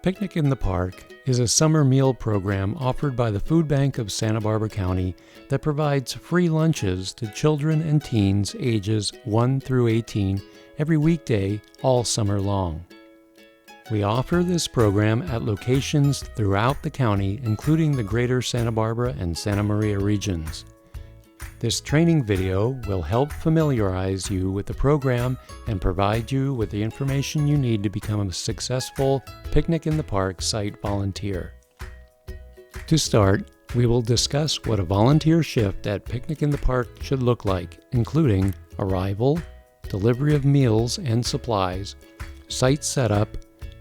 Picnic in the Park is a summer meal program offered by the Food Bank of Santa Barbara County that provides free lunches to children and teens ages 1 through 18 every weekday all summer long. We offer this program at locations throughout the county, including the greater Santa Barbara and Santa Maria regions. This training video will help familiarize you with the program and provide you with the information you need to become a successful Picnic in the Park site volunteer. To start, we will discuss what a volunteer shift at Picnic in the Park should look like, including arrival, delivery of meals and supplies, site setup,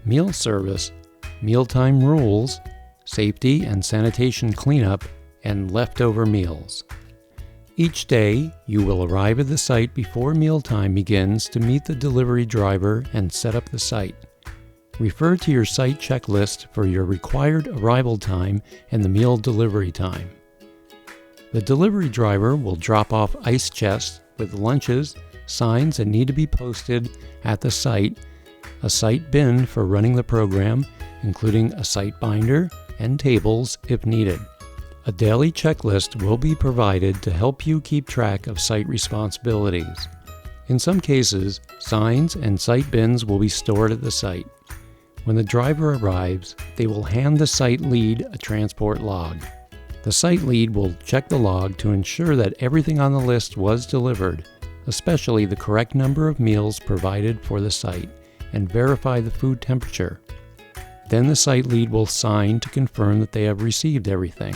meal service, mealtime rules, safety and sanitation cleanup, and leftover meals. Each day, you will arrive at the site before mealtime begins to meet the delivery driver and set up the site. Refer to your site checklist for your required arrival time and the meal delivery time. The delivery driver will drop off ice chests with lunches, signs that need to be posted at the site, a site bin for running the program, including a site binder and tables if needed. A daily checklist will be provided to help you keep track of site responsibilities. In some cases, signs and site bins will be stored at the site. When the driver arrives, they will hand the site lead a transport log. The site lead will check the log to ensure that everything on the list was delivered, especially the correct number of meals provided for the site, and verify the food temperature. Then the site lead will sign to confirm that they have received everything.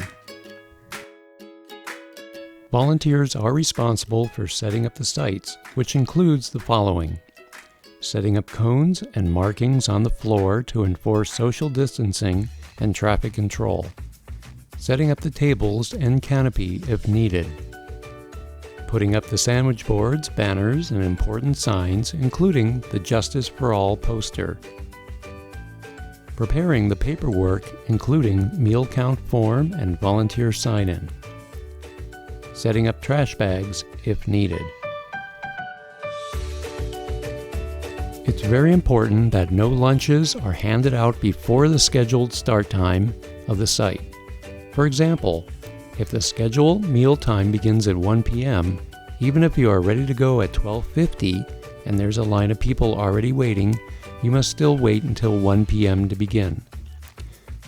Volunteers are responsible for setting up the sites, which includes the following: setting up cones and markings on the floor to enforce social distancing and traffic control, setting up the tables and canopy if needed, putting up the sandwich boards, banners, and important signs, including the Justice for All poster, preparing the paperwork, including meal count form and volunteer sign-in, setting up trash bags if needed. It's very important that no lunches are handed out before the scheduled start time of the site. For example, if the scheduled meal time begins at 1 p.m., even if you are ready to go at 12:50 and there's a line of people already waiting, you must still wait until 1 p.m. to begin.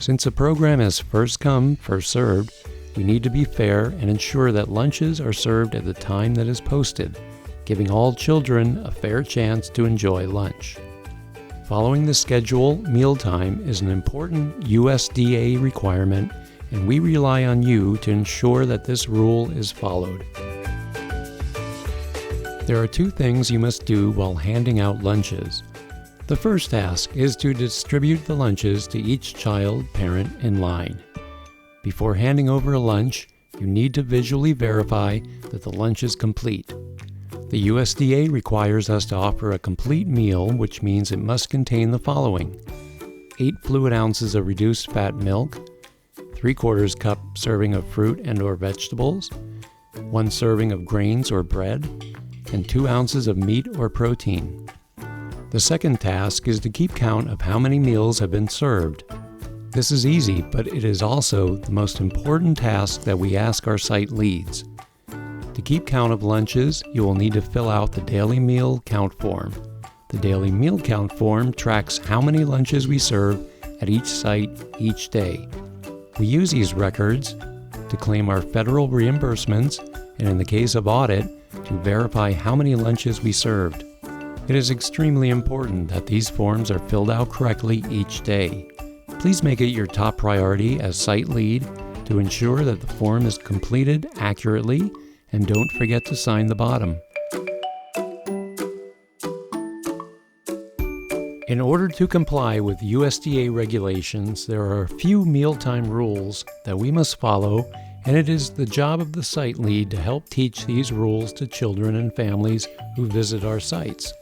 Since the program is first come, first served, we need to be fair and ensure that lunches are served at the time that is posted, giving all children a fair chance to enjoy lunch. Following the schedule, mealtime is an important USDA requirement, and we rely on you to ensure that this rule is followed. There are two things you must do while handing out lunches. The first task is to distribute the lunches to each child parent in line. Before handing over a lunch, you need to visually verify that the lunch is complete. The USDA requires us to offer a complete meal, which means it must contain the following: 8 fluid ounces of reduced fat milk, 3/4 cup serving of fruit and or vegetables, 1 serving of grains or bread, and 2 ounces of meat or protein. The second task is to keep count of how many meals have been served. This is easy, but it is also the most important task that we ask our site leads. To keep count of lunches, you will need to fill out the daily meal count form. The daily meal count form tracks how many lunches we serve at each site each day. We use these records to claim our federal reimbursements and, in the case of audit, to verify how many lunches we served. It is extremely important that these forms are filled out correctly each day. Please make it your top priority as site lead to ensure that the form is completed accurately, and don't forget to sign the bottom. In order to comply with USDA regulations, there are a few mealtime rules that we must follow, and it is the job of the site lead to help teach these rules to children and families who visit our sites.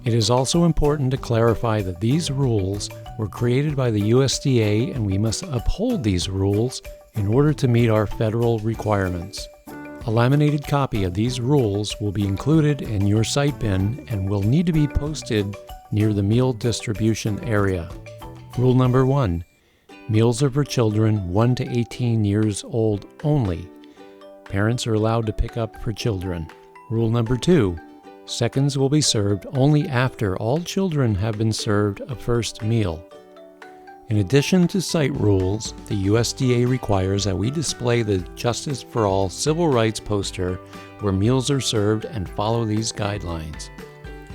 It is also important to clarify that these rules were created by the USDA, and we must uphold these rules in order to meet our federal requirements. A laminated copy of these rules will be included in your site bin and will need to be posted near the meal distribution area. Rule number 1. Meals are for children 1 to 18 years old only. Parents are allowed to pick up for children. Rule number 2. Seconds will be served only after all children have been served a first meal. In addition to site rules, the USDA requires that we display the Justice for All Civil Rights poster where meals are served and follow these guidelines.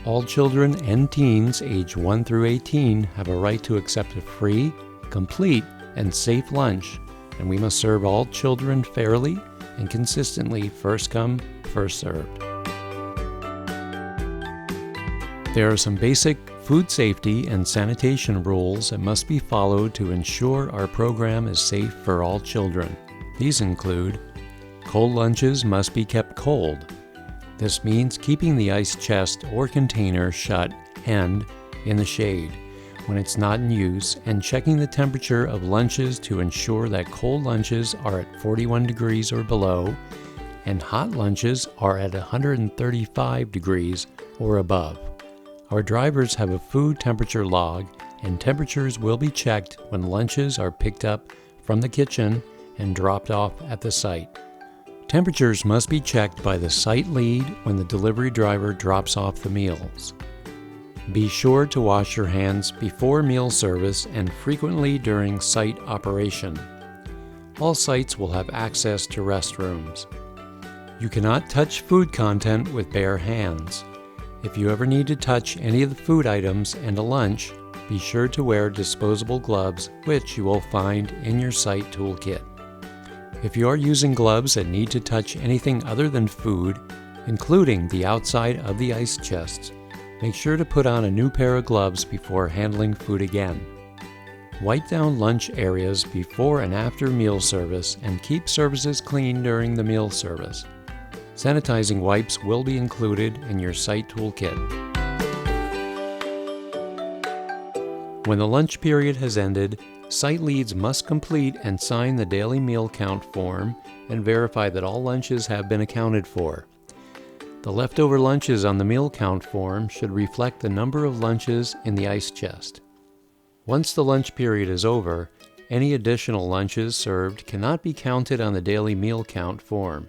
All children and teens age 1 through 18 have a right to accept a free, complete, and safe lunch, and we must serve all children fairly and consistently, first come, first served. There are some basic food safety and sanitation rules that must be followed to ensure our program is safe for all children. These include: cold lunches must be kept cold. This means keeping the ice chest or container shut and in the shade when it's not in use, and checking the temperature of lunches to ensure that cold lunches are at 41 degrees or below and hot lunches are at 135 degrees or above. Our drivers have a food temperature log, and temperatures will be checked when lunches are picked up from the kitchen and dropped off at the site. Temperatures must be checked by the site lead when the delivery driver drops off the meals. Be sure to wash your hands before meal service and frequently during site operation. All sites will have access to restrooms. You cannot touch food content with bare hands. If you ever need to touch any of the food items and a lunch, be sure to wear disposable gloves, which you will find in your site toolkit. If you are using gloves that need to touch anything other than food, including the outside of the ice chests, make sure to put on a new pair of gloves before handling food again. Wipe down lunch areas before and after meal service and keep surfaces clean during the meal service. Sanitizing wipes will be included in your site toolkit. When the lunch period has ended, site leads must complete and sign the daily meal count form and verify that all lunches have been accounted for. The leftover lunches on the meal count form should reflect the number of lunches in the ice chest. Once the lunch period is over, any additional lunches served cannot be counted on the daily meal count form.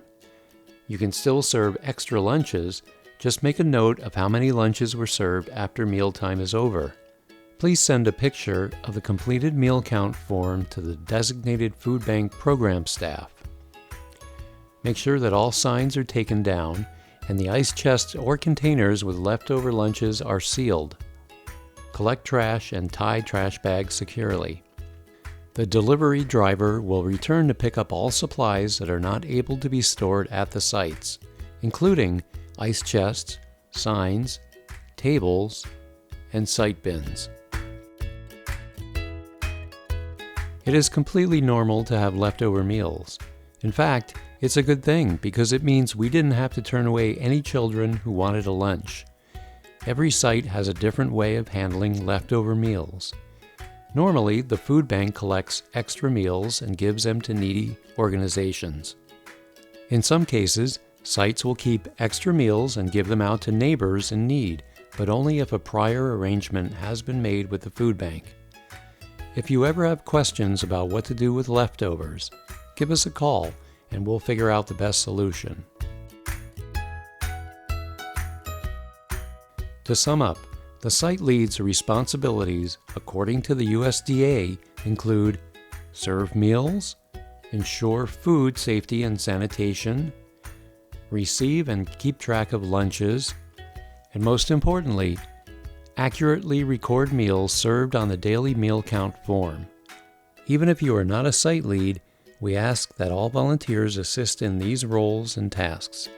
You can still serve extra lunches, just make a note of how many lunches were served after mealtime is over. Please send a picture of the completed meal count form to the designated food bank program staff. Make sure that all signs are taken down and the ice chests or containers with leftover lunches are sealed. Collect trash and tie trash bags securely. The delivery driver will return to pick up all supplies that are not able to be stored at the sites, including ice chests, signs, tables, and site bins. It is completely normal to have leftover meals. In fact, it's a good thing because it means we didn't have to turn away any children who wanted a lunch. Every site has a different way of handling leftover meals. Normally, the food bank collects extra meals and gives them to needy organizations. In some cases, sites will keep extra meals and give them out to neighbors in need, but only if a prior arrangement has been made with the food bank. If you ever have questions about what to do with leftovers, give us a call and we'll figure out the best solution. To sum up, the site lead's responsibilities, according to the USDA, include serve meals, ensure food safety and sanitation, receive and keep track of lunches, and most importantly, accurately record meals served on the daily meal count form. Even if you are not a site lead, we ask that all volunteers assist in these roles and tasks.